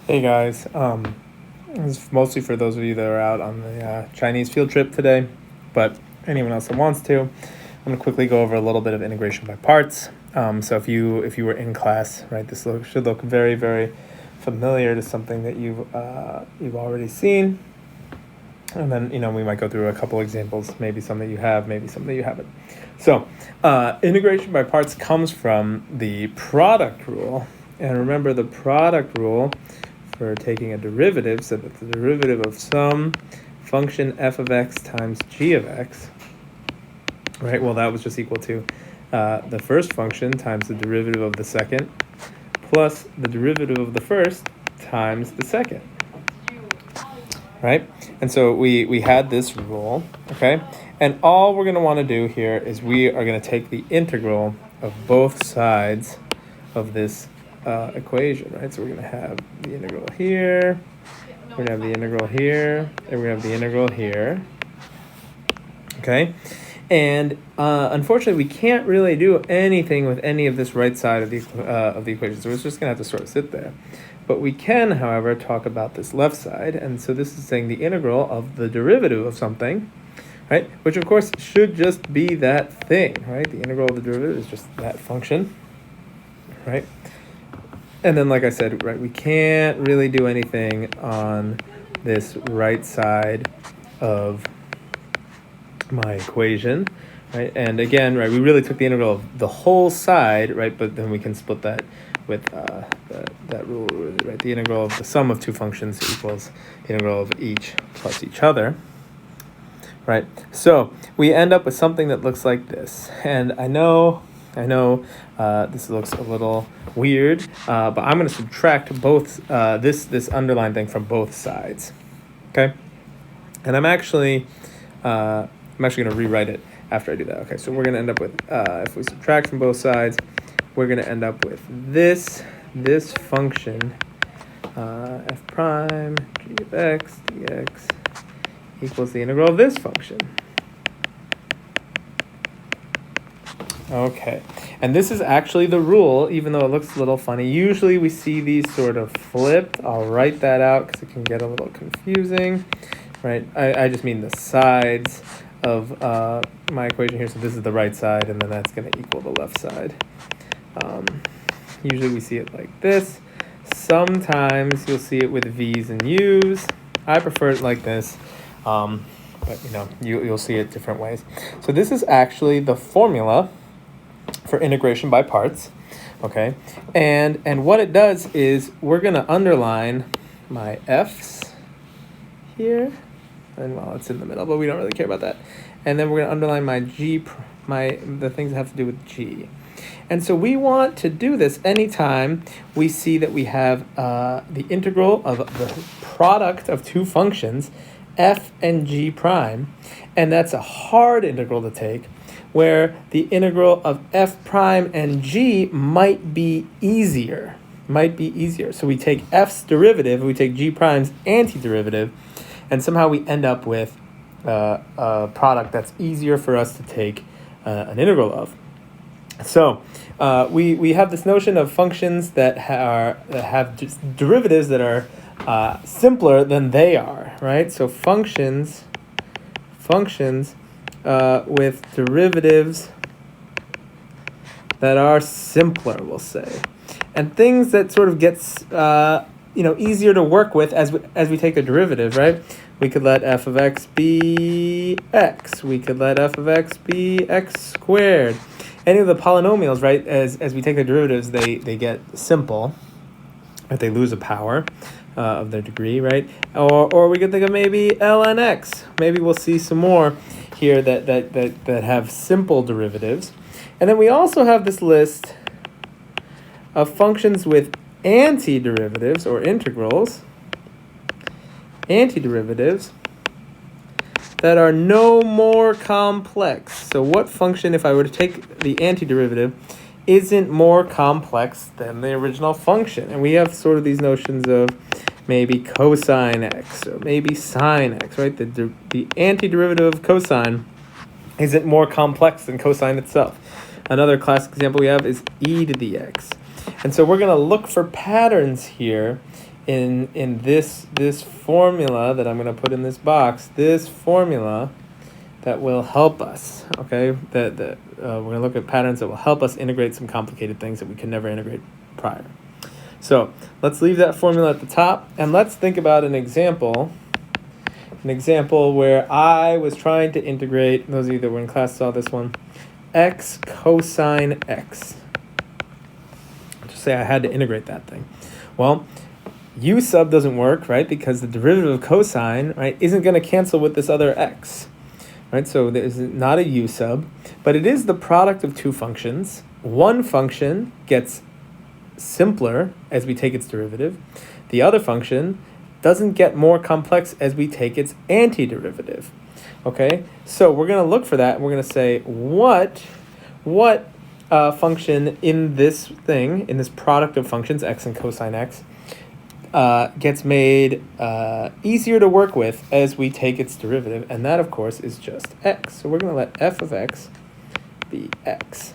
Hey guys, this is mostly for those of you that are out on the Chinese field trip today, but anyone else that wants to, I'm going to quickly go over a little bit of integration by parts. So if you were in class, right, this should look very, very familiar to something that you've already seen, and then we might go through a couple examples, maybe some that you have, maybe some that you haven't. So integration by parts comes from the product rule, and remember the product rule for taking a derivative, so that the derivative of some function f of x times g of x, right? Well, that was just equal to the first function times the derivative of the second plus the derivative of the first times the second, right? And so we had this rule, okay? And all we're going to want to do here is we are going to take the integral of both sides of this equation, right? So we're going to have the integral here, we're going to have the integral here, and we're going to have the integral here, okay? And unfortunately, we can't really do anything with any of this right side of the equation, so it's just going to have to sort of sit there. But we can, however, talk about this left side, and so this is saying the integral of the derivative of something, right? Which, of course, should just be that thing, right? The integral of the derivative is just that function, right? And then, like I said, right, we can't really do anything on this right side of my equation, right? And again, right, we really took the integral of the whole side, right? But then we can split that with that rule, right? The integral of the sum of two functions equals the integral of each plus each other, right? So we end up with something that looks like this. And I know this looks a little weird, but I'm going to subtract both this underlined thing from both sides, okay? And I'm actually going to rewrite it after I do that. Okay, so we're going to end up with, if we subtract from both sides, we're going to end up with this function, f prime g of x dx equals the integral of this function. Okay, and this is actually the rule, even though it looks a little funny. Usually we see these sort of flipped. I'll write that out because it can get a little confusing, right? I just mean the sides of my equation here. So this is the right side, and then that's going to equal the left side. Usually we see it like this. Sometimes you'll see it with V's and U's. I prefer it like this, but you'll see it different ways. So this is actually the formula for integration by parts, okay? And what it does is we're going to underline my f's here, and well, it's in the middle, but we don't really care about that. And then we're going to underline my g, the things that have to do with g. And so we want to do this anytime we see that we have the integral of the product of two functions, f and g prime, and that's a hard integral to take, where the integral of f prime and g might be easier. So we take f's derivative, we take g prime's antiderivative, and somehow we end up with a product that's easier for us to take an integral of. So we have this notion of functions that have just derivatives that are simpler than they are, right? So functions with derivatives that are simpler, we'll say, and things that sort of gets easier to work with as we take a derivative, right? We could let f of x be x. We could let f of x be x squared. Any of the polynomials, right, as we take the derivatives, they get simple, right? They lose a power of their degree, right? Or we could think of maybe ln x. Maybe we'll see some more here that have simple derivatives. And then we also have this list of functions with antiderivatives or integrals, antiderivatives that are no more complex. So what function, if I were to take the antiderivative, isn't more complex than the original function? And we have sort of these notions of maybe cosine x or maybe sine x, right? The antiderivative of cosine isn't more complex than cosine itself. Another classic example we have is e to the x. And so we're going to look for patterns here in this formula that I'm going to put in this box, this formula that will help us, okay? We're going to look at patterns that will help us integrate some complicated things that we could never integrate prior. So let's leave that formula at the top, and let's think about an example where I was trying to integrate, those of you that were in class saw this one, x cosine x. Just say I had to integrate that thing. Well, u sub doesn't work, right? Because the derivative of cosine, right, isn't going to cancel with this other x, right? So there's not a u sub, but it is the product of two functions. One function gets simpler as we take its derivative. The other function doesn't get more complex as we take its antiderivative. Okay, so we're going to look for that, and we're going to say what function in this thing, in this product of functions, x and cosine x, gets made easier to work with as we take its derivative, and that, of course, is just x. So we're going to let f of x be x.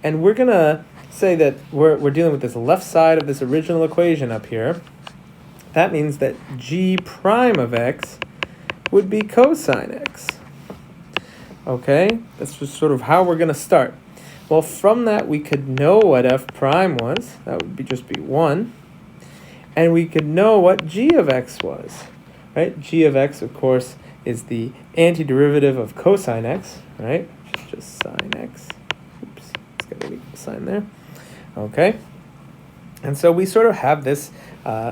And we're going to say that we're dealing with this left side of this original equation up here. That means that g prime of x would be cosine x. Okay, that's just sort of how we're going to start. Well, from that, we could know what f prime was. That would just be 1. And we could know what g of x was, right? G of x, of course, is the antiderivative of cosine x, right? Which is just sine x. Oops, it's got an equal sign there. Okay, and so we sort of have this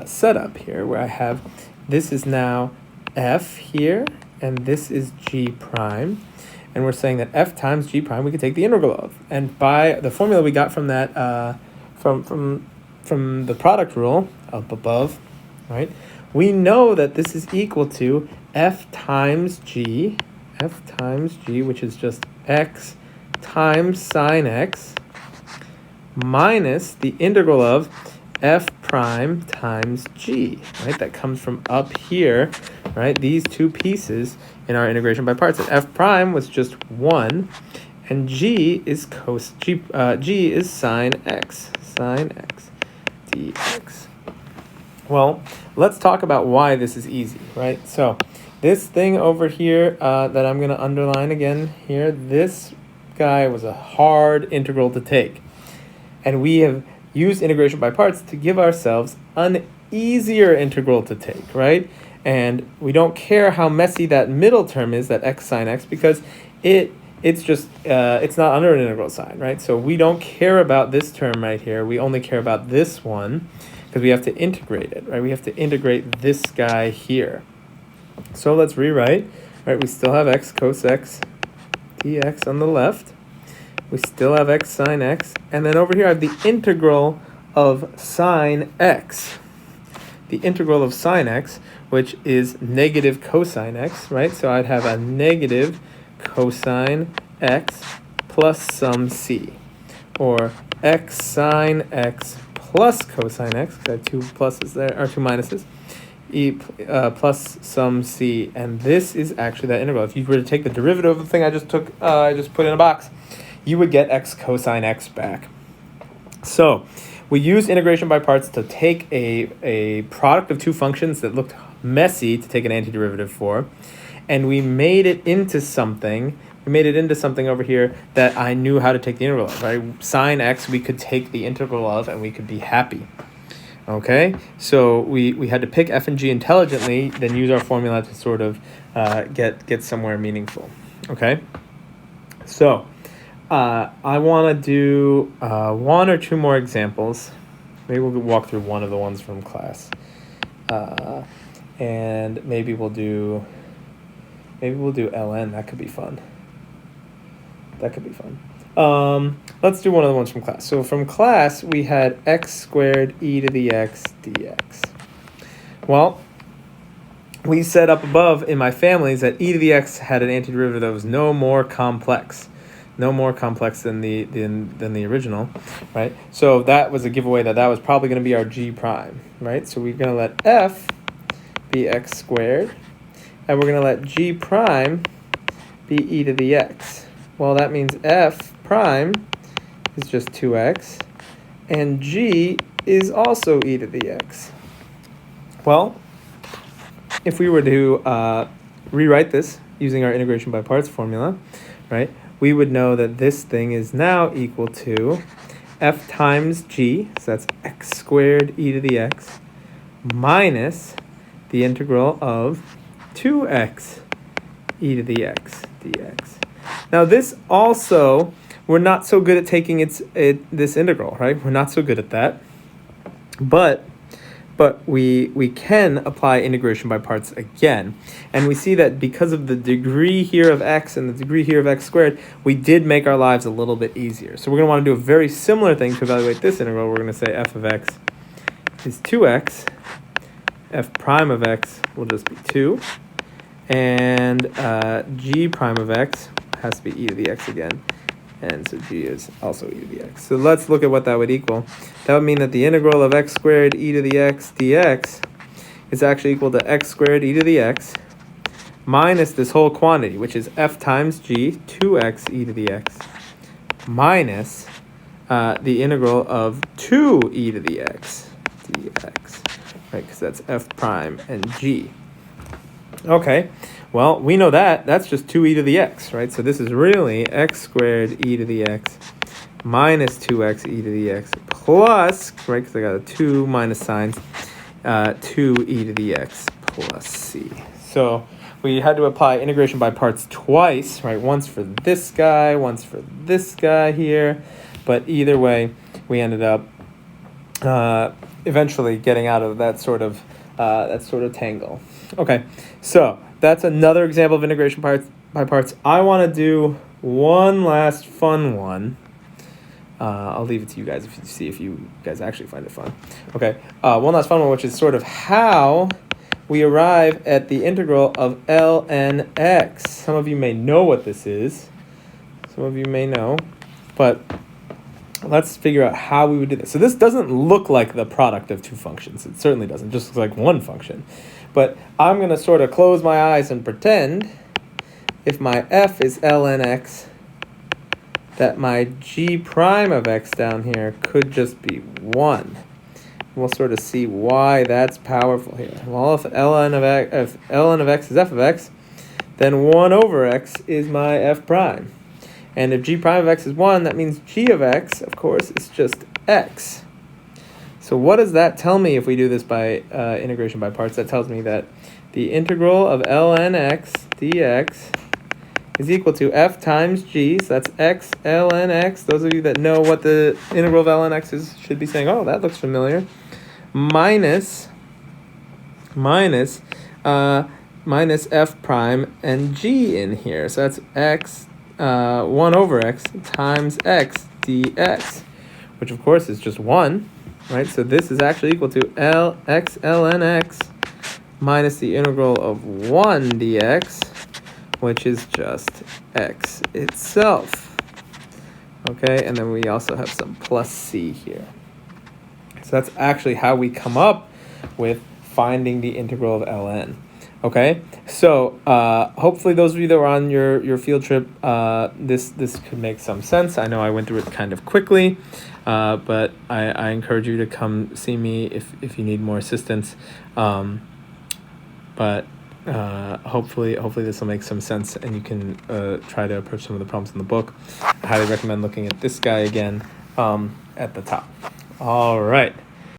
setup here where I have, this is now f here, and this is g prime. And we're saying that f times g prime we could take the integral of. And by the formula we got from that, from the product rule up above, right, we know that this is equal to f times g, which is just x times sine x, minus the integral of f prime times g, right? That comes from up here, right? These two pieces in our integration by parts. And f prime was just 1, and g is g is sine x dx. Well, let's talk about why this is easy, right? So this thing over here that I'm going to underline again here, this guy was a hard integral to take. And we have used integration by parts to give ourselves an easier integral to take, right? And we don't care how messy that middle term is, that x sine x, because it's just, it's not under an integral sign, right? So we don't care about this term right here. We only care about this one because we have to integrate it, right? We have to integrate this guy here. So let's rewrite, right? We still have x cos x dx on the left. We still have x sine x. And then over here I have the integral of sine x. The integral of sine x, which is negative cosine x, right? So I'd have a negative cosine x plus some c. Or x sine x plus cosine x, because I have two pluses there, or two minuses, plus some c. And this is actually that integral. If you were to take the derivative of the thing I just took, I just put in a box, you would get x cosine x back. So we used integration by parts to take a product of two functions that looked messy to take an antiderivative for, and we made it into something. We made it into something over here that I knew how to take the integral of, right? Sine x we could take the integral of, and we could be happy. Okay, so we had to pick f and g intelligently, then use our formula to sort of get somewhere meaningful. Okay, so I want to do one or two more examples. Maybe we'll walk through one of the ones from class, and maybe we'll do ln. That could be fun. Let's do one of the ones from class. So from class, we had x squared e to the x dx. Well, we said up above in my families that e to the x had an antiderivative that was no more complex than the original, right? So that was a giveaway that was probably going to be our g prime, right? So we're going to let f be x squared, and we're going to let g prime be e to the x. Well, that means f prime is just 2x, and g is also e to the x. Well, if we were to rewrite this using our integration by parts formula, right, we would know that this thing is now equal to f times g, so that's x squared e to the x, minus the integral of 2x e to the x dx. Now this also, we're not so good at taking this integral, right? We're not so good at that. But we can apply integration by parts again. And we see that because of the degree here of x and the degree here of x squared, we did make our lives a little bit easier. So we're going to want to do a very similar thing to evaluate this integral. We're going to say f of x is 2x. F prime of x will just be 2. And g prime of x has to be e to the x again. And so g is also e to the x. So let's look at what that would equal. That would mean that the integral of x squared e to the x dx is actually equal to x squared e to the x minus this whole quantity, which is f times g, 2x e to the x, minus the integral of 2 e to the x dx, right? Because that's f prime and g. Okay, well, we know that. That's just 2e to the x, right? So this is really x squared e to the x minus 2x e to the x plus, right, because I got a 2 minus signs, 2e to the x plus c. So we had to apply integration by parts twice, right? Once for this guy, once for this guy here. But either way, we ended up eventually getting out of that sort of tangle. Okay, so that's another example of integration by parts. I want to do one last fun one. I'll leave it to you guys if you guys actually find it fun. Okay, one last fun one, which is sort of how we arrive at the integral of ln x. Some of you may know what this is. Some of you may know, but let's figure out how we would do this. So this doesn't look like the product of two functions. It certainly doesn't. It just looks like one function. But I'm going to sort of close my eyes and pretend if my f is ln x, that my g prime of x down here could just be 1. We'll sort of see why that's powerful here. Well, if ln of x is f of x, then 1 over x is my f prime. And if g prime of x is 1, that means g of x, of course, is just x. So what does that tell me if we do this by integration by parts? That tells me that the integral of ln x dx is equal to f times g, so that's x ln x. Those of you that know what the integral of ln x is should be saying, oh, that looks familiar. Minus f prime and g in here. So that's x, 1 over x times x dx, which of course is just 1, right? So this is actually equal to x ln x minus the integral of 1 dx, which is just x itself. Okay, and then we also have some plus c here. So that's actually how we come up with finding the integral of ln. Okay, so hopefully those of you that were on your field trip, this could make some sense. I know I went through it kind of quickly, but I encourage you to come see me if you need more assistance. But hopefully this will make some sense and you can try to approach some of the problems in the book. I highly recommend looking at this guy again at the top. All right.